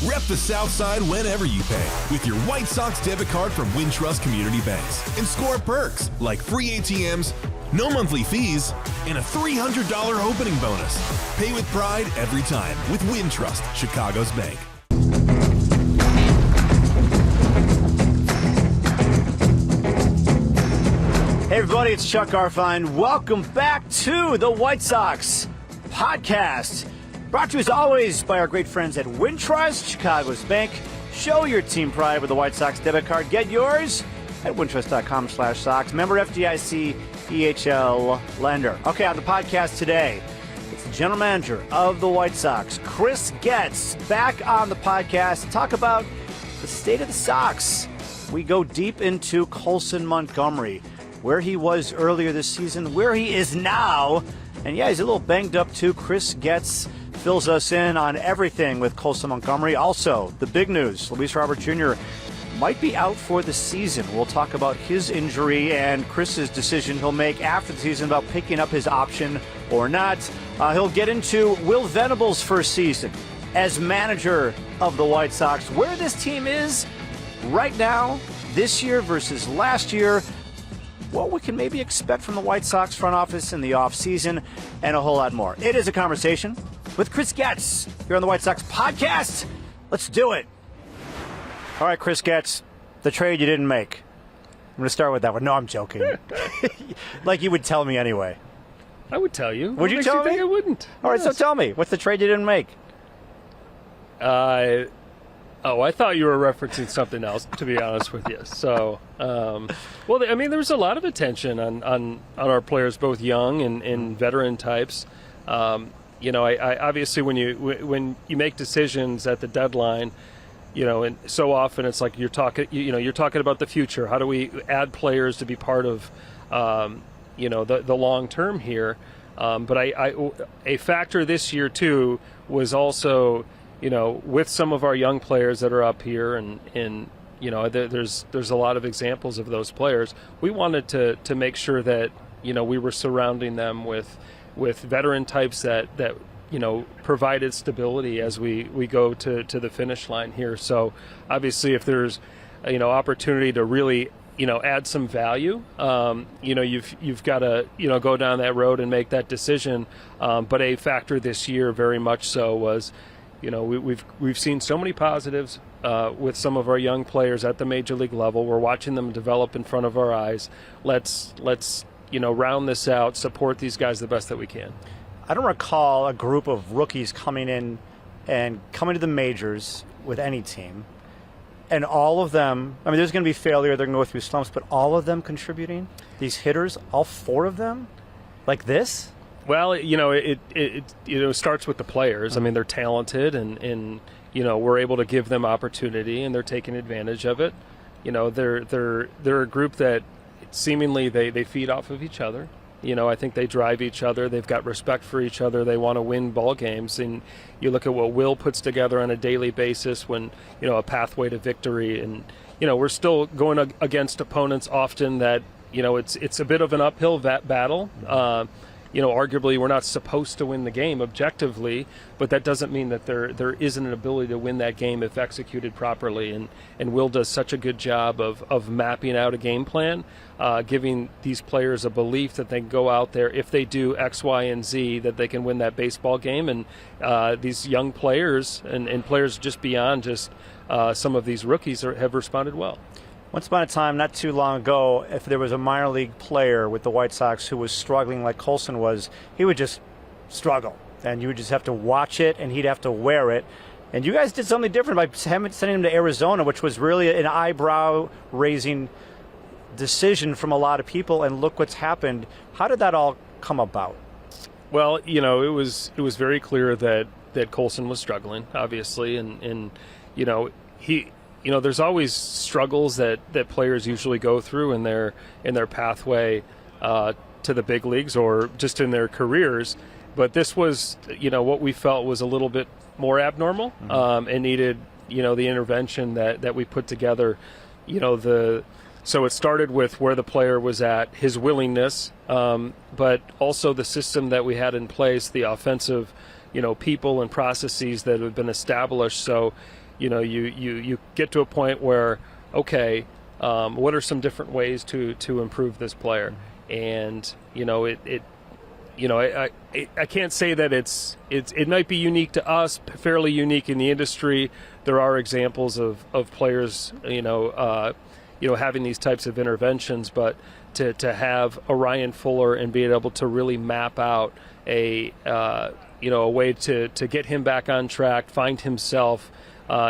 Rep the South Side whenever you pay with your White Sox debit card from Wintrust Community Banks and score perks like free ATMs, no monthly fees, and a $300 opening bonus. Pay with pride every time with Wintrust, Chicago's bank. Hey everybody, it's Chuck Garfien. Welcome back to the White Sox Podcast. Brought to you as always by our great friends at Wintrust, Chicago's bank. Show your team pride with the White Sox debit card. Get yours at wintrust.com/Sox. Member FDIC, EHL lender. Okay, on the podcast today, it's the general manager of the White Sox, Chris Getz, back on the podcast to talk about the state of the Sox. We go deep into Colson Montgomery, where he was earlier this season, where he is now. And yeah, he's a little banged up too. Chris Getz fills us in on everything with Colson Montgomery. Also, the big news, 𝗻𝗏𝗏 Jr. might be out for the season. We'll talk about his injury and Chris's decision he'll make after the season about picking up his option or not. He'll get into Will Venable's first season as manager of the White Sox, where this team is right now, this year versus last year, what we can maybe expect from the White Sox front office in the offseason, and a whole lot more. It is a conversation with Chris Getz here on the White Sox Podcast. Let's do it. All right, Chris Getz, the trade you didn't make. I'm going to start with that one. No, I'm joking. Like you would tell me anyway. I would tell you. Would you tell me? I wouldn't. All right, so tell me. What's the trade you didn't make? I thought you were referencing something else, to be honest with you. So, well, I mean, there was a lot of attention on our players, both young and veteran types. You know, I obviously when you make decisions at the deadline, you know, and so often it's like you're talking about the future. How do we add players to be part of, you know, the long term here? But a factor this year too was also, you know, with some of our young players that are up here, and you know, there's a lot of examples of those players. We wanted to make sure that, you know, we were surrounding them with veteran types that you know, provided stability as we go to the finish line here. So obviously, if there's, you know, opportunity to really, you know, add some value, you know, you've got to, you know, go down that road and make that decision. But a factor this year, very much so, was, you know, we've seen so many positives with some of our young players at the major league level. We're watching them develop in front of our eyes. Let's you know, round this out, support these guys the best that we can. I don't recall a group of rookies coming in and coming to the majors with any team, and all of them, I mean, there's going to be failure, they're going to go through slumps, but all of them contributing, these hitters, all four of them, like this? Well, you know, it you know, starts with the players. I mean, they're talented, and you know, we're able to give them opportunity, and they're taking advantage of it. You know, they're a group that seemingly they feed off of each other. You know, I think they drive each other. They've got respect for each other. They want to win ball games. And you look at what Will puts together on a daily basis when, you know, a pathway to victory. And, you know, we're still going against opponents often that, you know, it's a bit of an uphill battle. You know, arguably we're not supposed to win the game objectively, but that doesn't mean that there isn't an ability to win that game if executed properly. And Will does such a good job of mapping out a game plan, giving these players a belief that they can go out there, if they do X, Y, and Z, that they can win that baseball game. And these young players and players just beyond just some of these rookies have responded well. Once upon a time, not too long ago, if there was a minor league player with the White Sox who was struggling like Colson was, he would just struggle. And you would just have to watch it, and he'd have to wear it. And you guys did something different by sending him to Arizona, which was really an eyebrow-raising decision from a lot of people, and look what's happened. How did that all come about? Well, you know, it was very clear that Colson was struggling, obviously, and you know, you know, there's always struggles that players usually go through in their pathway to the big leagues or just in their careers. But this was, you know, what we felt was a little bit more abnormal, and needed, you know, the intervention that we put together. You know, so it started with where the player was at, his willingness, but also the system that we had in place, the offensive, you know, people and processes that have been established. So, you get to a point where, okay, what are some different ways to improve this player? And I can't say that it might be unique to us, fairly unique in the industry. There are examples of players, having these types of interventions, but to have a Ryan Fuller and being able to really map out a way to get him back on track, find himself,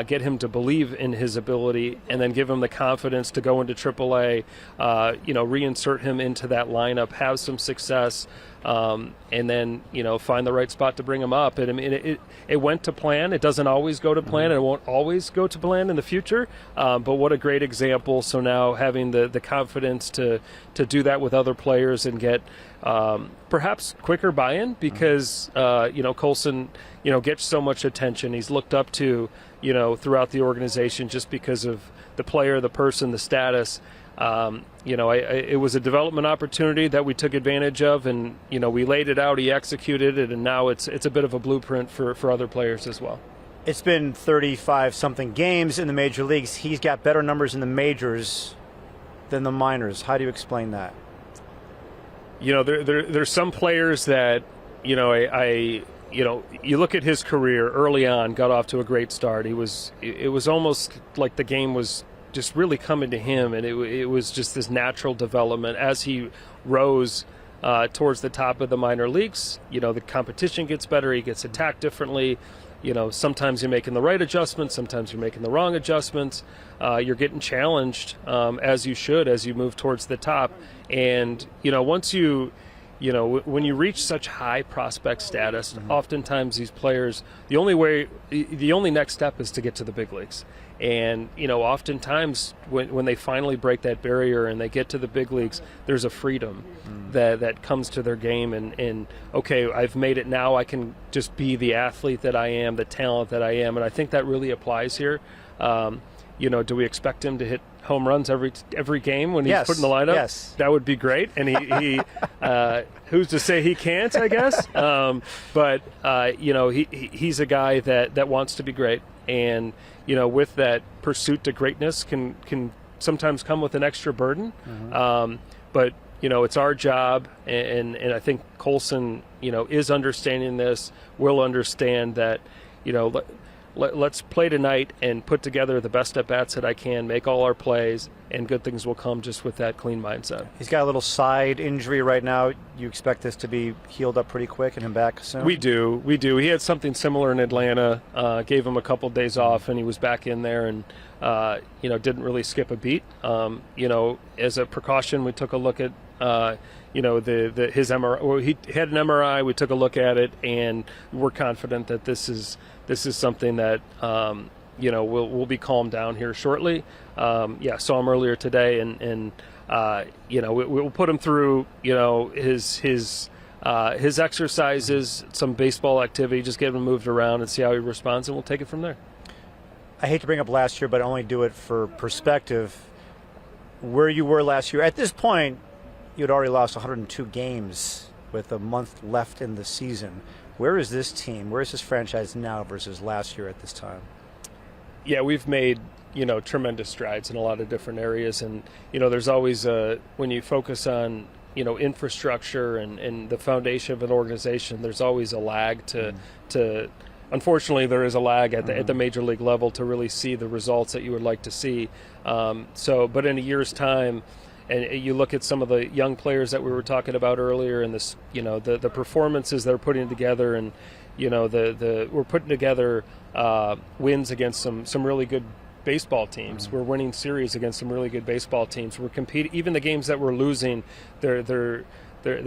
get him to believe in his ability, and then give him the confidence to go into AAA, reinsert him into that lineup, have some success, and then, find the right spot to bring him up. And I mean, it went to plan. It doesn't always go to plan, and it won't always go to plan in the future. But what a great example. So now having the confidence to do that with other players and get perhaps quicker buy-in, because, Colson, gets so much attention. He's looked up to, throughout the organization just because of the player, the person, the status. It was a development opportunity that we took advantage of, and we laid it out, he executed it, and now it's a bit of a blueprint for other players as well. It's been 35-something games in the major leagues. He's got better numbers in the majors than the minors. How do you explain that? There's some players that, you look at his career early on, got off to a great start. It was almost like the game was just really coming to him, and it was just this natural development as he rose towards the top of the minor leagues. The competition gets better, he gets attacked differently. Sometimes you're making the right adjustments, sometimes you're making the wrong adjustments. You're getting challenged, as you should, as you move towards the top. And once when you reach such high prospect status, oftentimes these players, the only next step is to get to the big leagues. And, oftentimes when they finally break that barrier and they get to the big leagues, there's a freedom that comes to their game. And, okay, I've made it now. I can just be the athlete that I am, the talent that I am. And I think that really applies here. Do we expect him to hit home runs every game when he's put in the lineup? Yes. That would be great. And he who's to say he can't, I guess? But he's a guy that wants to be great. And, with that pursuit to greatness can sometimes come with an extra burden. But, it's our job. And I think Colson, is understanding this, will understand that, let's play tonight and put together the best at-bats that I can, make all our plays, and good things will come just with that clean mindset. He's got a little side injury right now. You expect this to be healed up pretty quick and him back soon? We do. He had something similar in Atlanta, gave him a couple days off, and he was back in there and, didn't really skip a beat. As a precaution, we took a look at his MRI. Well, he had an MRI. We took a look at it, and we're confident that this is something that will be calmed down here shortly. Saw him earlier today, and we'll put him through his exercises, some baseball activity, just get him moved around and see how he responds, and we'll take it from there. I hate to bring up last year, but I only do it for perspective. Where you were last year, at this point, you had already lost 102 games with a month left in the season. Where is this team? Where is this franchise now versus last year at this time? Yeah, we've made, tremendous strides in a lot of different areas. And, there's always when you focus on, infrastructure and the foundation of an organization, there's always a lag to unfortunately, there is a lag at the major league level to really see the results that you would like to see. But in a year's time, and you look at some of the young players that we were talking about earlier, and this, the performances they're putting together, and we're putting together wins against some really good baseball teams. We're winning series against some really good baseball teams. We're competing. Even the games that we're losing, there's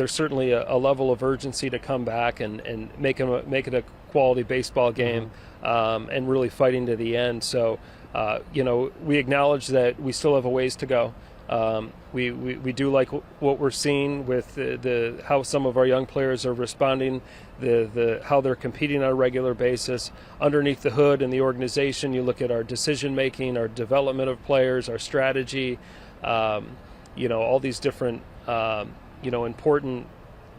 certainly a level of urgency to come back and make it a quality baseball game, and really fighting to the end. So, we acknowledge that we still have a ways to go. We do like what we're seeing with the how some of our young players are responding, how they're competing on a regular basis. Underneath the hood in the organization, you look at our decision making, our development of players, our strategy, all these different important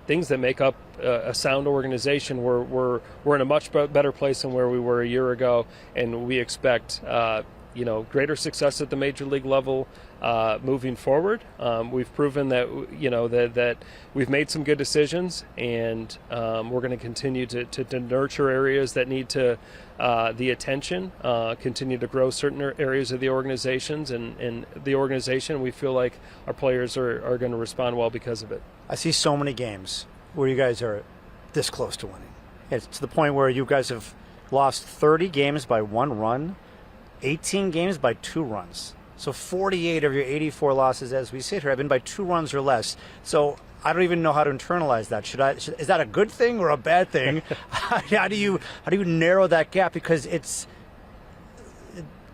things that make up a sound organization. We're in a much better place than where we were a year ago, and we expect greater success at the major league level moving forward. We've proven that that we've made some good decisions, and we're going to continue to nurture areas that need the attention, continue to grow certain areas of the organizations and the organization. We feel like our players are going to respond well because of it. I see so many games where you guys are this close to winning. It's to the point where you guys have lost 30 games by 1 run, 18 games by 2 runs. So 48 of your 84 losses as we sit here have been by 2 runs or less. So I don't even know how to internalize that. Is that a good thing or a bad thing? How do you narrow that gap? Because it's,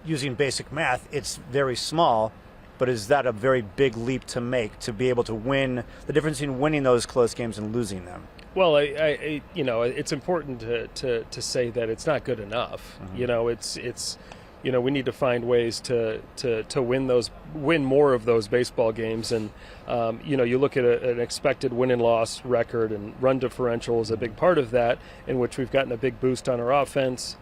using basic math, it's very small. But is that a very big leap to make, to be able to win, the difference between winning those close games and losing them? Well, it's important to say that it's not good enough. Mm-hmm. We need to find ways to win more of those baseball games. And, you look at an expected win and loss record, and run differential is a big part of that, in which we've gotten a big boost on our offense.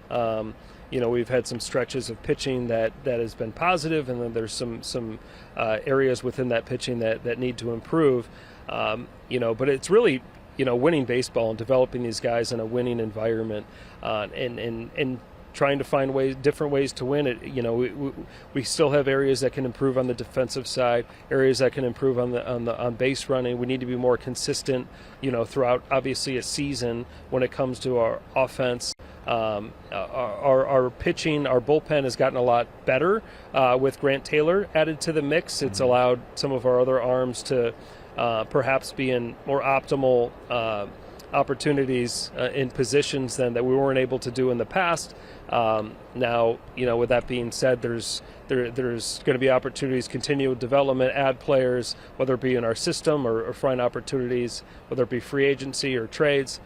We've had some stretches of pitching that has been positive, and then there's some areas within that pitching that need to improve. But it's really, winning baseball and developing these guys in a winning environment, and trying to find different ways to win it. We still have areas that can improve on the defensive side, areas that can improve on base running. We need to be more consistent, throughout obviously a season when it comes to our offense. Our pitching, our bullpen has gotten a lot better with Grant Taylor added to the mix. It's allowed some of our other arms to perhaps be in more optimal opportunities in positions than that we weren't able to do in the past. Now, with that being said, there's going to be opportunities, continual development, add players, whether it be in our system or find opportunities, whether it be free agency or trades.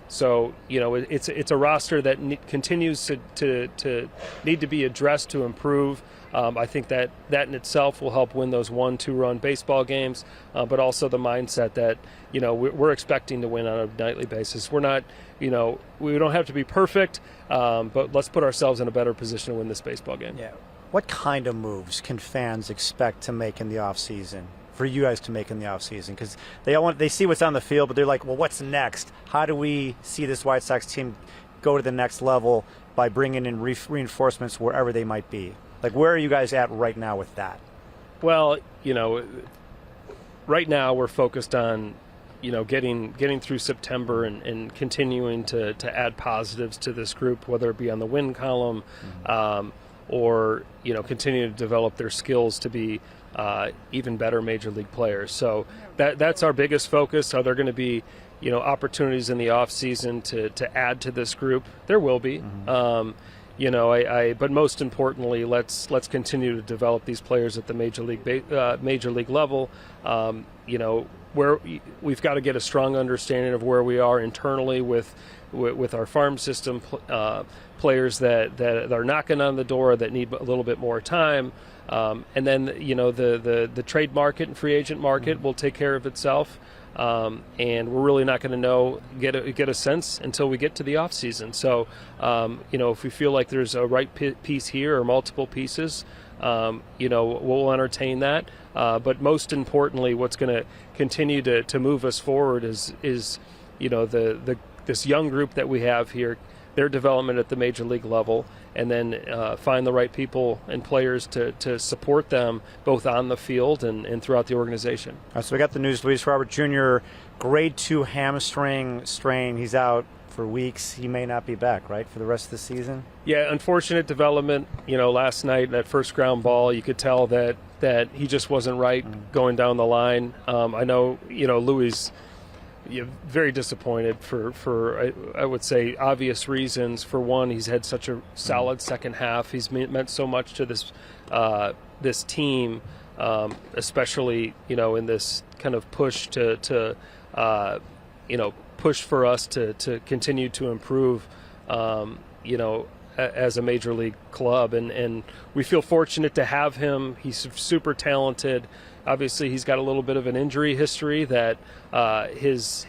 So, it's a roster that continues to need to be addressed to improve. I think that in itself will help win those 1-2 run baseball games, but also the mindset that, we're expecting to win on a nightly basis. We're not, we don't have to be perfect, but let's put ourselves in a better position to win this baseball game. Yeah. What kind of moves can fans expect to make in the offseason? For you guys to make in the offseason, because they see what's on the field, but they're like, well, what's next? How do we see this White Sox team go to the next level by bringing in reinforcements wherever they might be? Like, where are you guys at right now with that? Well, right now we're focused on, getting through September and continuing to add positives to this group, whether it be on the win column, or continue to develop their skills to be even better major league players. So that's our biggest focus. Are there going to be opportunities in the off season to add to this group? There will be. But most importantly, let's continue to develop these players at the major league level. Where we've got to get a strong understanding of where we are internally with our farm system, players that are knocking on the door that need a little bit more time. And then, the trade market and free agent market will take care of itself. And we're really not going to get a sense until we get to the off season. So, if we feel like there's a right piece here or multiple pieces, we'll entertain that. But most importantly, what's going to continue to move us forward is this young group that we have here, their development at the major league level, and then find the right people and players to support them both on the field and throughout the organization. All right, so we got the news. 𝗻𝗓 Jr., grade 2 hamstring strain. He's out for weeks. He may not be back, right, for the rest of the season? Yeah, unfortunate development. Last night, that first ground ball, you could tell that he just wasn't right going down the line. I know, 𝗬𝗏's very disappointed for I would say obvious reasons. For one, he's had such a solid second half. He's meant so much to this team, especially in this kind of push to push for us to continue to improve. as a major league club, and we feel fortunate to have him. He's super talented. Obviously, he's got a little bit of an injury history that his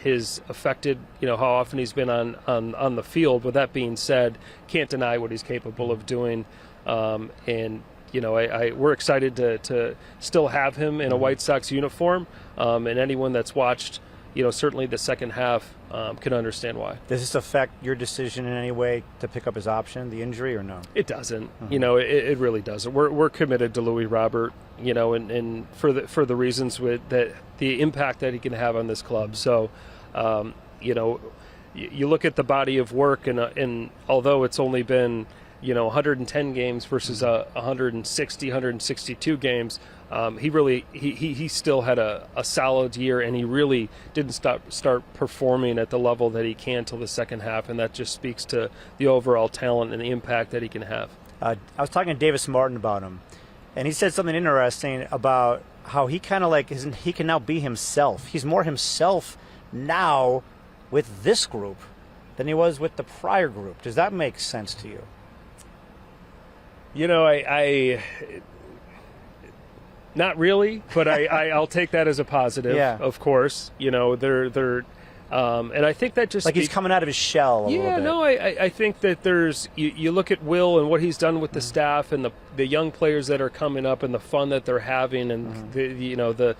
affected, how often he's been on the field. With that being said, can't deny what he's capable of doing, and we're excited to still have him in a White Sox uniform, and anyone that's watched, certainly the second half can understand why. Does this affect your decision in any way to pick up his option, the injury, or no? It doesn't. It really doesn't. We're committed to Louis Robert, and for the reasons that the impact that he can have on this club. So, you look at the body of work, and although it's only been 110 games versus 160, 162 games. He still had a solid year, and he really didn't start performing at the level that he can till the second half, and that just speaks to the overall talent and the impact that he can have. I was talking to Davis Martin about him, and he said something interesting about how he kind of he can now be himself. He's more himself now with this group than he was with the prior group. Does that make sense to you? Not really, but I'll take that as a positive. Yeah. Of course, they're and I think that just he's coming out of his shell a little bit. No, I think that there's you look at Will and what he's done with the staff and the young players that are coming up and the fun that they're having and the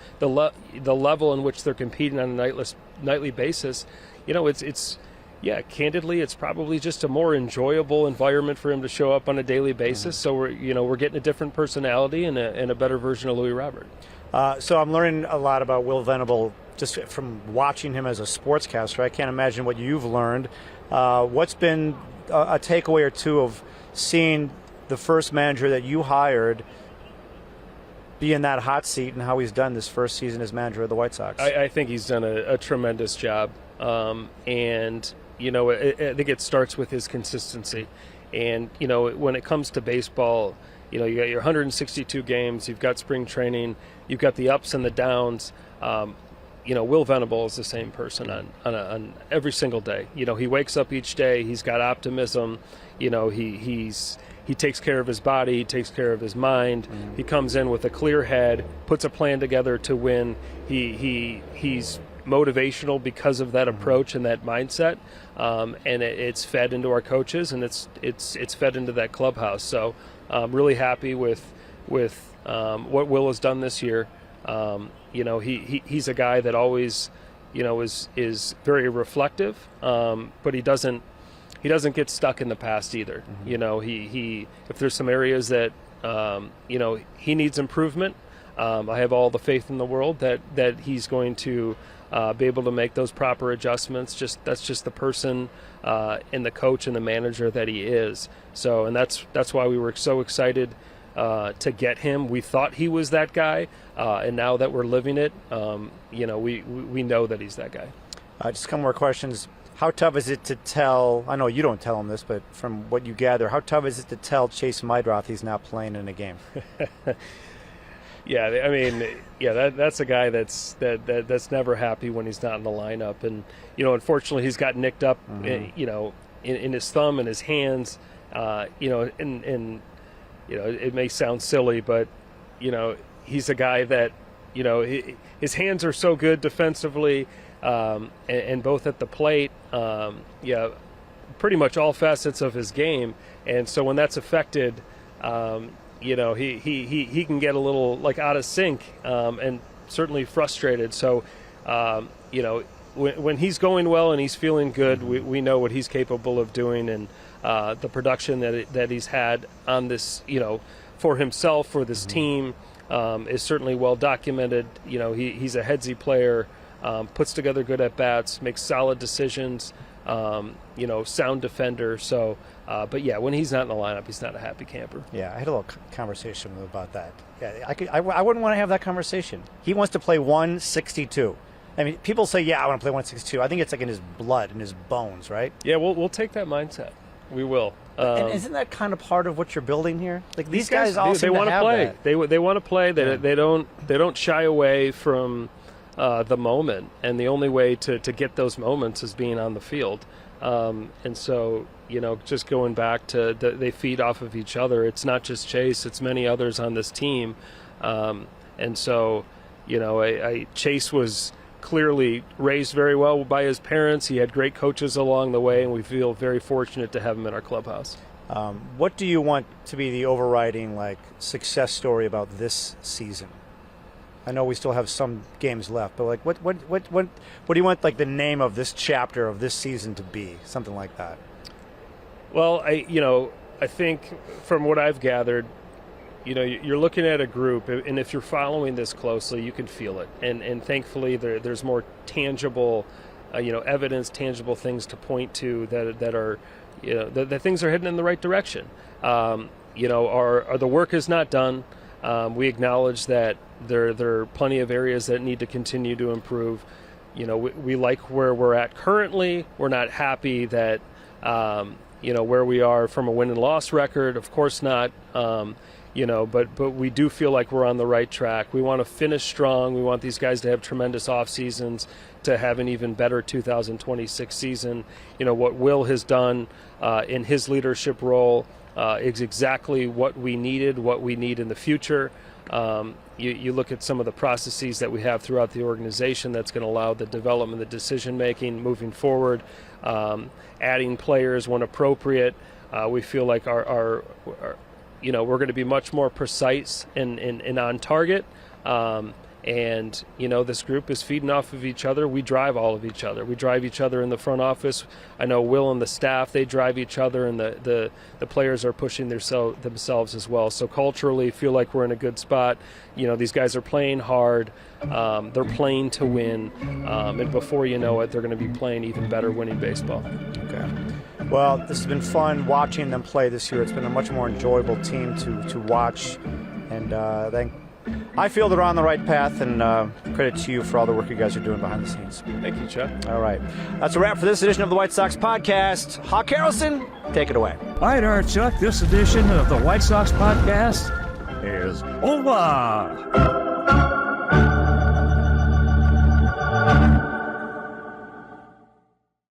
level in which they're competing on a nightly basis. Candidly, it's probably just a more enjoyable environment for him to show up on a daily basis. So we're getting a different personality and a better version of Louis Robert. So I'm learning a lot about Will Venable just from watching him as a sportscaster. I can't imagine what you've learned. What's been a takeaway or two of seeing the first manager that you hired be in that hot seat and how he's done this first season as manager of the White Sox? I think he's done a tremendous job, and I think it starts with his consistency. And, when it comes to baseball, you got your 162 games, you've got spring training, you've got the ups and the downs. Will Venable is the same person on every single day. He wakes up each day, he's got optimism, he takes care of his body, he takes care of his mind. He comes in with a clear head, puts a plan together to win. He's motivational because of that approach and that mindset, and it's fed into our coaches, and it's fed into that clubhouse. So I'm really happy with what Will has done this year. He's a guy that always is very reflective, but he doesn't get stuck in the past either. He if there's some areas that he needs improvement, I have all the faith in the world that he's going to be able to make those proper adjustments. That's just the person and the coach and the manager that he is. So, and that's why we were so excited to get him. We thought he was that guy, and now that we're living it, we know that he's that guy. Just a couple more questions. How tough is it to tell? I know you don't tell him this, but from what you gather, how tough is it to tell 𝗪cie h𝗁𝗶𝗹 he's not playing in a game? Yeah, I mean, that's a guy that's never happy when he's not in the lineup, and unfortunately, he's got nicked up, in his thumb and his hands, and it may sound silly, but he's a guy that his hands are so good defensively, and both at the plate, pretty much all facets of his game, and so when that's affected. He can get a little out of sync, and certainly frustrated. So, when he's going well and he's feeling good, we know what he's capable of doing, and the production that he's had on this, for himself, for this team, is certainly well documented. He's a 𝗪𝗟𝗋𝗄 player, puts together good at bats, makes solid decisions. Sound defender. So, but yeah, when he's not in the lineup, he's not a happy camper. Yeah, I had a little conversation with him about that. Yeah, I wouldn't want to have that conversation. He wants to play 162. I mean, people say, yeah, I want to play 162. I think it's in his blood, in his bones, right? Yeah, we'll take that mindset. We will. And isn't that kind of part of what you're building here? These guys all seem to have play. that. They want to play. They don't shy away from the moment, and the only way to get those moments is being on the field. And so, just going back to they feed off of each other. It's not just Chase, it's many others on this team. And so, Chase was clearly raised very well by his parents. He had great coaches along the way, and we feel very fortunate to have him in our clubhouse. What do you want to be the overriding success story about this season? I know we still have some games left, but what do you want the name of this chapter of this season to be? Something like that. Well, I think from what I've gathered, you're looking at a group, and if you're following this closely, you can feel it. And thankfully, there's more tangible, evidence, tangible things to point to that are, that things are heading in the right direction. The work is not done. We acknowledge that there are plenty of areas that need to continue to improve. We like where we're at currently. We're not happy that, where we are from a win and loss record. Of course not. But we do feel like we're on the right track. We want to finish strong. We want these guys to have tremendous off seasons, to have an even better 2026 season. What Will has done in his leadership role is exactly what we needed, what we need in the future. You look at some of the processes that we have throughout the organization that's going to allow the development, the decision making moving forward, adding players when appropriate. We feel like our we're going to be much more precise and on target. And this group is feeding off of each other. We drive all of each other. We drive each other in the front office. I know Will and the staff, they drive each other, and the players are pushing themselves as well. So culturally, feel like we're in a good spot. These guys are playing hard. They're playing to win. And before you know it, they're going to be playing even better, winning baseball. Okay. Well, this has been fun watching them play this year. It's been a much more enjoyable team to watch. And I feel they're on the right path, and credit to you for all the work you guys are doing behind the scenes. Thank you, Chuck. All right. That's a wrap for this edition of the White Sox Podcast. 𝗏 𝗏𝗀𝗋𝗀, take it away. All right, Chuck, this edition of the White Sox Podcast is over.